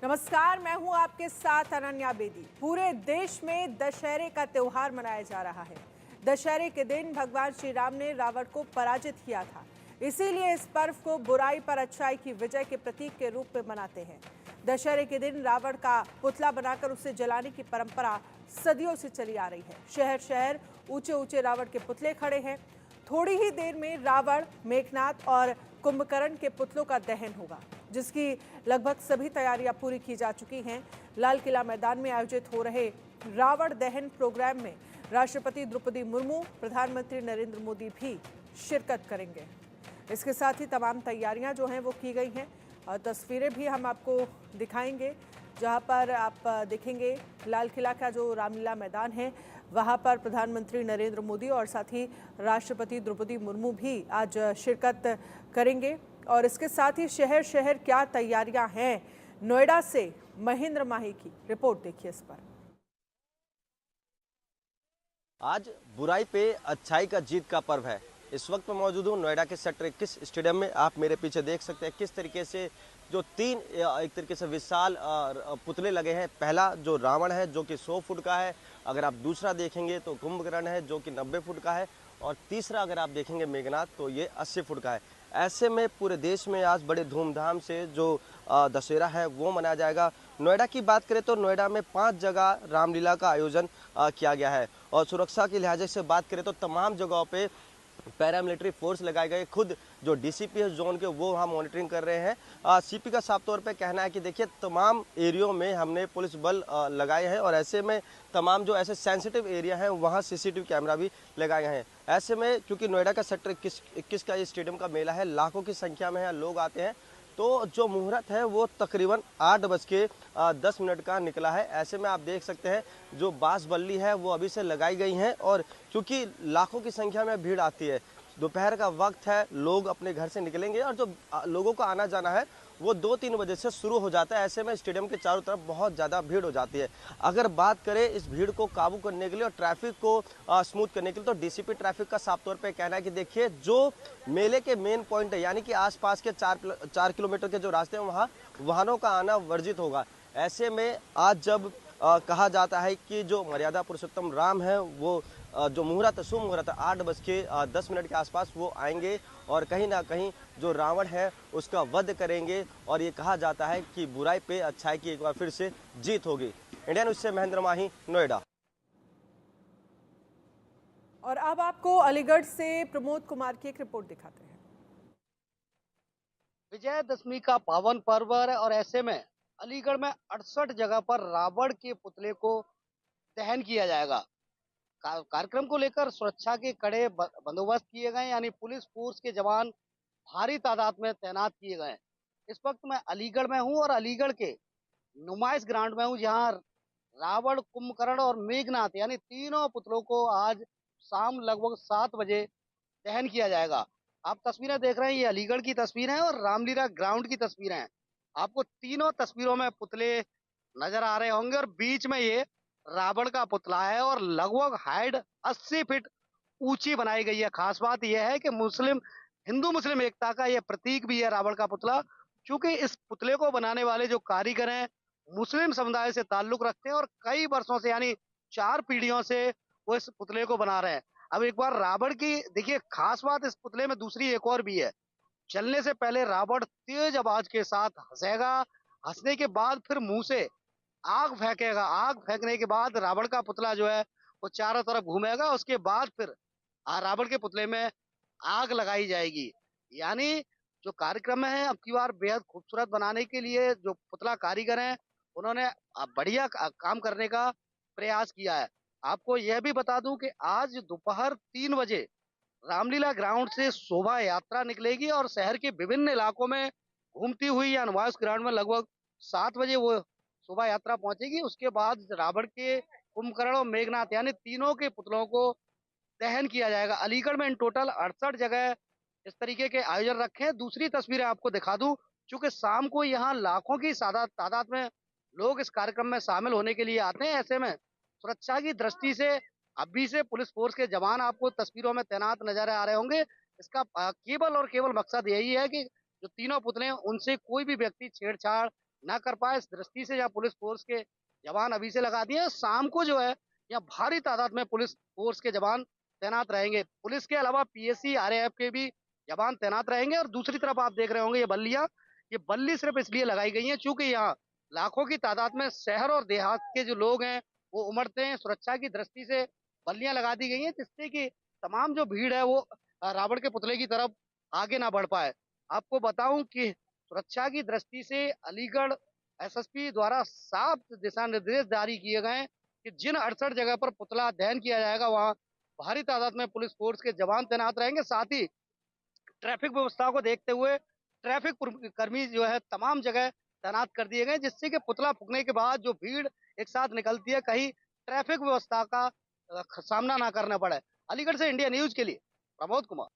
नमस्कार, मैं हूं आपके साथ अनन्या बेदी। पूरे देश में दशहरे का त्योहार मनाया जा रहा है। दशहरे के दिन भगवान श्री राम ने रावण को पराजित किया था। इसीलिए इस पर्व को बुराई पर अच्छाई की विजय के प्रतीक के रूप में मनाते हैं। दशहरे के दिन रावण का पुतला बनाकर उसे जलाने की परंपरा सदियों से चली आ रही है। शहर शहर ऊंचे ऊंचे रावण के पुतले खड़े हैं। थोड़ी ही देर में रावण, मेघनाथ और कुंभकर्ण के पुतलों का दहन होगा, जिसकी लगभग सभी तैयारियां पूरी की जा चुकी हैं। लाल किला मैदान में आयोजित हो रहे रावण दहन प्रोग्राम में राष्ट्रपति द्रौपदी मुर्मू, प्रधानमंत्री नरेंद्र मोदी भी शिरकत करेंगे। इसके साथ ही तमाम तैयारियां जो हैं वो की गई हैं और तस्वीरें भी हम आपको दिखाएंगे, जहां पर आप देखेंगे लाल किला का जो रामलीला मैदान है, वहां पर प्रधानमंत्री नरेंद्र मोदी और साथ ही राष्ट्रपति द्रौपदी मुर्मू भी आज शिरकत करेंगे। और इसके साथ ही शहर शहर क्या तैयारियां हैं, नोएडा से महेंद्र माही की रिपोर्ट देखिए इस पर। आज बुराई पे अच्छाई का जीत का पर्व है। इस वक्त मैं मौजूद हूँ नोएडा के सेक्टर 21 स्टेडियम में। आप मेरे पीछे देख सकते हैं किस तरीके से जो तीन एक तरीके से विशाल पुतले लगे हैं। पहला जो रावण है जो कि 100 फुट का है, अगर आप दूसरा देखेंगे तो कुंभकर्ण है जो कि 90 फुट का है, और तीसरा अगर आप देखेंगे मेघनाथ तो ये 80 फुट का है। ऐसे में पूरे देश में आज बड़े धूमधाम से जो दशहरा है वो मनाया जाएगा। नोएडा की बात करें तो नोएडा में 5 जगह रामलीला का आयोजन किया गया है, और सुरक्षा के लिहाज से बात करें तो तमाम जगहों पे पैरामिलिट्री फोर्स लगाए गए। खुद जो डीसीपी है जोन के वो वहाँ मॉनिटरिंग कर रहे हैं। सीपी का साफ तौर पे कहना है कि देखिए तमाम एरियो में हमने पुलिस बल लगाए हैं, और ऐसे में तमाम जो ऐसे सेंसिटिव एरिया हैं वहाँ सीसीटीवी कैमरा भी लगाए गए हैं। ऐसे में क्योंकि नोएडा का सेक्टर 21 का ये स्टेडियम का मेला है, लाखों की संख्या में लोग आते हैं, तो जो मुहूर्त है वो तकरीबन 8:10 का निकला है। ऐसे में आप देख सकते हैं जो बांस बल्ली है वो अभी से लगाई गई हैं, और क्योंकि लाखों की संख्या में भीड़ आती है, दोपहर का वक्त है, लोग अपने घर से निकलेंगे, और जो लोगों का आना जाना है वो 2-3 बजे से शुरू हो जाता है। ऐसे में स्टेडियम के चारों तरफ बहुत ज़्यादा भीड़ हो जाती है। अगर बात करें इस भीड़ को काबू करने के लिए और ट्रैफिक को स्मूथ करने के लिए, तो डीसीपी ट्रैफिक का साफ तौर पे कहना है कि देखिए जो मेले के मेन पॉइंट है, यानी कि आसपास के 4 किलोमीटर के जो रास्ते हैं वहाँ वाहनों का आना वर्जित होगा। ऐसे में आज जब कहा जाता है कि जो मर्यादा पुरुषोत्तम राम है वो जो मुहूर्त शुभ मुहूर्त 8:10 के आसपास वो आएंगे, और कहीं ना कहीं जो रावण है उसका वध करेंगे, और ये कहा जाता है कि बुराई पे अच्छाई की एक बार फिर से जीत होगी। इंडिया न्यूज से महेंद्र माही, नोएडा। और अब आपको अलीगढ़ से प्रमोद कुमार की एक रिपोर्ट दिखाते हैं। विजयदशमी का पावन पर्व है और ऐसे में अलीगढ़ में 68 जगह पर रावण के पुतले को दहन किया जाएगा। कार्यक्रम को लेकर सुरक्षा के कड़े बंदोबस्त किए गए, यानी पुलिस फोर्स के जवान भारी तादाद में तैनात किए गए हैं। इस वक्त मैं अलीगढ़ में हूं और अलीगढ़ के नुमाइश ग्राउंड में हूं, जहां रावण, कुंभकर्ण और मेघनाथ यानी तीनों पुतलों को आज शाम लगभग 7 बजे दहन किया जाएगा। आप तस्वीरें देख रहे हैं, ये अलीगढ़ की तस्वीरें हैं और रामलीला ग्राउंड की तस्वीरें हैं। आपको तीनों तस्वीरों में पुतले नजर आ रहे होंगे, और बीच में ये रावण का पुतला है और लगभग हाइट 80 फीट ऊंची बनाई गई है। खास बात यह है कि हिंदू मुस्लिम एकता का यह प्रतीक भी है रावण का पुतला, क्योंकि इस पुतले को बनाने वाले जो कारीगर हैं मुस्लिम समुदाय से ताल्लुक रखते हैं और कई वर्षों से यानी 4 पीढ़ियों से वो इस पुतले को बना रहे हैं। अब एक बार रावण की देखिए, खास बात इस पुतले में दूसरी एक और भी है। चलने से पहले रावण तेज आवाज के साथ हंसेगा, हंसने के बाद फिर मुंह से आग फेंकेगा। आग फेंकने के बाद रावण का पुतला जो है वो चारों तरफ घूमेगा, उसके बाद फिर रावण के पुतले में आग लगाई जाएगी। यानी जो कार्यक्रम है अब की बार बेहद खूबसूरत बनाने के लिए जो पुतला कारीगर हैं उन्होंने बढ़िया काम करने का प्रयास किया है। आपको यह भी बता दूं कि आज दोपहर 3 बजे रामलीला ग्राउंड से शोभा यात्रा निकलेगी और शहर के विभिन्न इलाकों में घूमती हुई या नुमाइश ग्राउंड में लगभग 7 बजे वो शोभा यात्रा पहुंचेगी। उसके बाद रावण के, कुंभकर्ण और मेघनाथ यानी तीनों के पुतलों को दहन किया जाएगा। अलीगढ़ में इन टोटल 68 जगह इस तरीके के आयोजन रखे हैं। दूसरी तस्वीरें आपको दिखा दूं, क्योंकि शाम को यहाँ लाखों की तादाद में लोग इस कार्यक्रम में शामिल होने के लिए आते हैं। ऐसे में सुरक्षा की दृष्टि से अभी से पुलिस फोर्स के जवान आपको तस्वीरों में तैनात नजर आ रहे होंगे। इसका केवल और केवल मकसद यही है कि जो तीनों पुतले हैं उनसे कोई भी व्यक्ति छेड़छाड़ ना कर पाए, इस दृष्टि से यहाँ पुलिस फोर्स के जवान अभी से लगा दिए हैं। शाम को जो है यहाँ भारी तादाद में पुलिस फोर्स के जवान तैनात रहेंगे। पुलिस के अलावा पीएसी, आरएएफ के भी जवान तैनात रहेंगे। और दूसरी तरफ आप देख रहे होंगे ये बल्ली सिर्फ इसलिए लगाई गई है चूंकि यहाँ लाखों की तादाद में शहर और देहात के जो लोग हैं वो उमड़ते हैं। सुरक्षा की दृष्टि से बल्लियां लगा दी गई हैं जिससे कि तमाम जो भीड़ है वो रावण के पुतले की तरफ आगे ना बढ़ पाए। आपको बताऊं कि सुरक्षा की दृष्टि से अलीगढ़ एसएसपी द्वारा साफ दिशा निर्देश जारी किए गए हैं कि जिन 68 जगह पर पुतला दहन किया जाएगा वहां भारी तादाद में पुलिस फोर्स के जवान तैनात रहेंगे। साथ ही ट्रैफिक व्यवस्था को देखते हुए ट्रैफिक कर्मी जो है तमाम जगह तैनात कर दिए गए जिससे कि पुतला फूकने के बाद जो भीड़ एक साथ निकलती है कहीं ट्रैफिक व्यवस्था का सामना ना करना पड़े। अलीगढ़ से इंडिया न्यूज के लिए प्रमोद कुमार।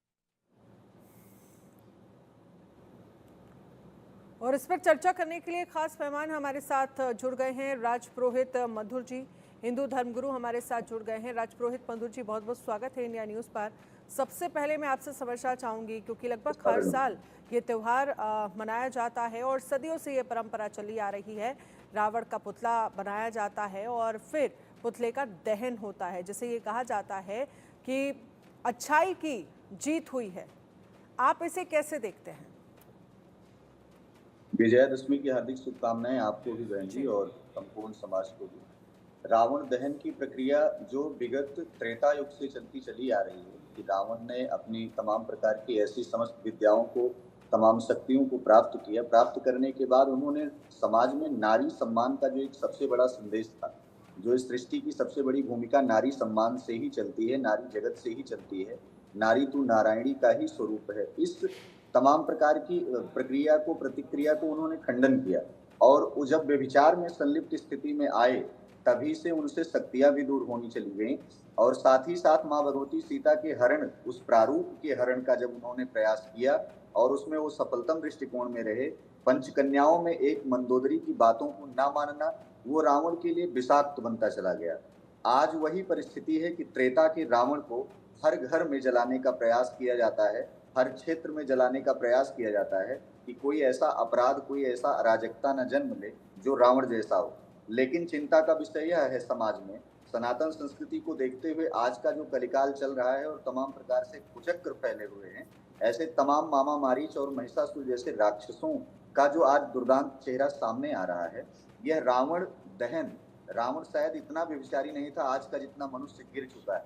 और इस पर चर्चा करने के लिए खास मेहमान हमारे साथ जुड़ गए हैं राजपुरोहित मधुर जी, हिंदू धर्मगुरु हमारे साथ जुड़ गए हैं। राजपुरोहित मधुर जी, बहुत बहुत स्वागत है इंडिया न्यूज़ पर। सबसे पहले मैं आपसे समझना चाहूँगी क्योंकि लगभग हर साल ये त्यौहार मनाया जाता है और सदियों से ये परंपरा चली आ रही है। रावण का पुतला बनाया जाता है और फिर पुतले का दहन होता है, जिसे ये कहा जाता है कि अच्छाई की जीत हुई है। आप इसे कैसे देखते हैं? विजयादशमी की हार्दिक शुभकामनाएं आपको भी बहन जी और संपूर्ण समाज को भी। रावण दहन की प्रक्रिया जो विगत त्रेता युग से चलती चली आ रही है कि रावण ने अपनी तमाम प्रकार की ऐसी समस्त विद्याओं को, तमाम शक्तियों को प्राप्त किया। प्राप्त करने के बाद उन्होंने समाज में नारी सम्मान का जो एक सबसे बड़ा संदेश था, जो इस सृष्टि की सबसे बड़ी भूमिका नारी सम्मान से ही चलती है, नारी जगत से ही चलती है, नारी तू नारायणी का ही स्वरूप है। इस तमाम प्रकार की प्रक्रिया को, प्रतिक्रिया को उन्होंने खंडन किया और वो जब व्यभिचार में संलिप्त स्थिति में आए तभी से उनसे शक्तियां भी दूर होनी चली गईं। और साथ ही साथ माँ भगवती सीता के हरण, उस प्रारूप के हरण का जब उन्होंने प्रयास किया और उसमें वो सफलतम दृष्टिकोण में रहे, पंचकन्याओं में एक मंदोदरी की बातों को ना मानना वो रावण के लिए विषाक्त बनता चला गया। आज वही परिस्थिति है कि त्रेता के रावण को हर घर में जलाने का प्रयास किया जाता है, हर क्षेत्र में जलाने का प्रयास किया जाता है कि कोई ऐसा अपराध, कोई ऐसा अराजकता न जन्म ले जो रावण जैसा हो। लेकिन चिंता का विषय यह है समाज में सनातन संस्कृति को देखते हुए आज का जो कलिकाल चल रहा है और तमाम प्रकार से कुचक्र फैले हुए हैं, ऐसे तमाम मामा मारीच और महिषासुर जैसे राक्षसों का जो आज दुर्दांत चेहरा सामने आ रहा है, यह रावण दहन। रावण शायद इतना व्यभिचारी नहीं था आज का जितना मनुष्य गिर चुका है,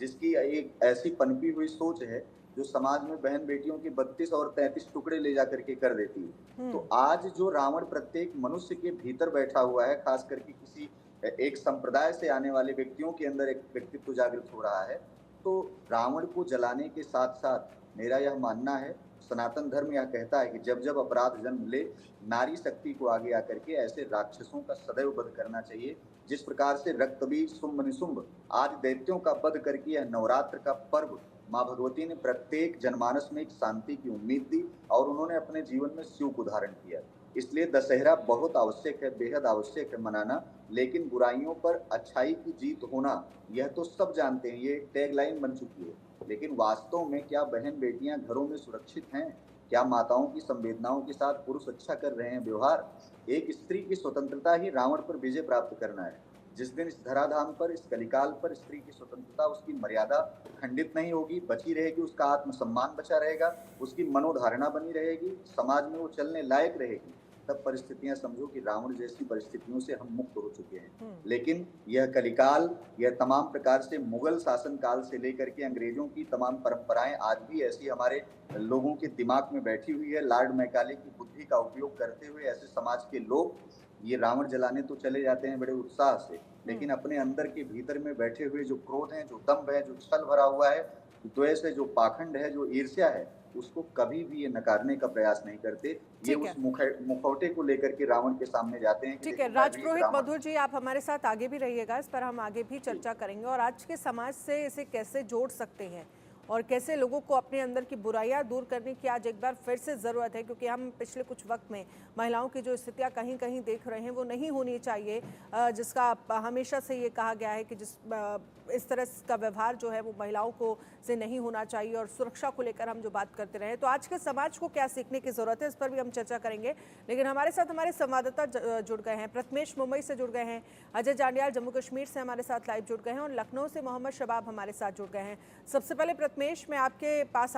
जिसकी एक ऐसी पनपी हुई सोच है जो समाज में बहन बेटियों के 32 और 33 टुकड़े ले जाकर के कर देती है। तो आज जो रावण प्रत्येक मनुष्य के भीतर बैठा हुआ है, खास करके किसी एक संप्रदाय से आने वाले व्यक्तियों के अंदर एक व्यक्तित्व जागृत हो रहा है। तो रावण को जलाने के साथ साथ मेरा यह मानना है, सनातन धर्म यह कहता है कि जब जब अपराध जन्म ले, नारी शक्ति को आगे आकर के ऐसे राक्षसों का सदैव वध करना चाहिए। जिस प्रकार से रक्तबीज, शुंभ निशुंभ आदि दैत्यों का वध करके यह नवरात्र का पर्व माँ भगवती ने प्रत्येक जनमानस में एक शांति की उम्मीद दी और उन्होंने अपने जीवन में शिव को धारण किया। इसलिए दशहरा बहुत आवश्यक है, बेहद आवश्यक है मनाना। लेकिन बुराइयों पर अच्छाई की जीत होना यह तो सब जानते हैं, ये एक टैगलाइन बन चुकी है। लेकिन वास्तव में क्या बहन बेटियां घरों में सुरक्षित हैं? क्या माताओं की संवेदनाओं के साथ पुरुष अच्छा कर रहे हैं व्यवहार? एक स्त्री की स्वतंत्रता ही रावण पर विजय प्राप्त करना है। जिस दिन इस धराधाम पर, इस कलिकाल पर स्त्री की स्वतंत्रता, उसकी मर्यादा खंडित नहीं होगी, बची रहेगी, उसका आत्मसम्मान बचा रहेगा, उसकी मनोधारणा बनी रहेगी, समाज में वो चलने लायक रहेगी, तब परिस्थितियां समझो कि रावण जैसी परिस्थितियों से हम मुक्त हो चुके हैं। लेकिन यह कलिकाल, यह तमाम प्रकार से मुगल शासन काल से लेकर के अंग्रेजों की तमाम परंपराएं आज भी ऐसी हमारे लोगों के दिमाग में बैठी हुई है। लॉर्ड मैकाले की बुद्धि का उपयोग करते हुए ऐसे समाज के लोग ये रावण जलाने तो चले जाते हैं बड़े उत्साह से, लेकिन अपने अंदर के भीतर में बैठे हुए जो क्रोध है, जो दंभ है, जो छल भरा हुआ है, द्वेष है, जो पाखंड है, जो ईर्ष्या है, उसको कभी भी ये नकारने का प्रयास नहीं करते। ये उस मुखौटे को लेकर के रावण के सामने जाते हैं। ठीक है राजपुरोहित मधुर जी, आप हमारे साथ आगे भी रहिएगा, इस पर हम आगे भी चर्चा करेंगे और आज के समाज से इसे कैसे जोड़ सकते हैं और कैसे लोगों को अपने अंदर की बुराइयां दूर करने की आज एक बार फिर से ज़रूरत है। क्योंकि हम पिछले कुछ वक्त में महिलाओं की जो स्थितियां कहीं कहीं देख रहे हैं वो नहीं होनी चाहिए, जिसका हमेशा से ये कहा गया है कि जिस इस तरह का व्यवहार जो है वो महिलाओं को से नहीं होना चाहिए और सुरक्षा को लेकर हम जो बात करते रहे, तो आज के समाज को क्या सीखने की ज़रूरत है, इस पर भी हम चर्चा करेंगे। लेकिन हमारे साथ हमारे संवाददाता जुड़ गए हैं। प्रथमेश मुंबई से जुड़ गए हैं, अजय जांडियाल जम्मू कश्मीर से हमारे साथ लाइव जुड़ गए हैं और लखनऊ से मोहम्मद शबाब हमारे साथ जुड़ गए हैं। सबसे पहले प्रथमेश, मैं आपके पास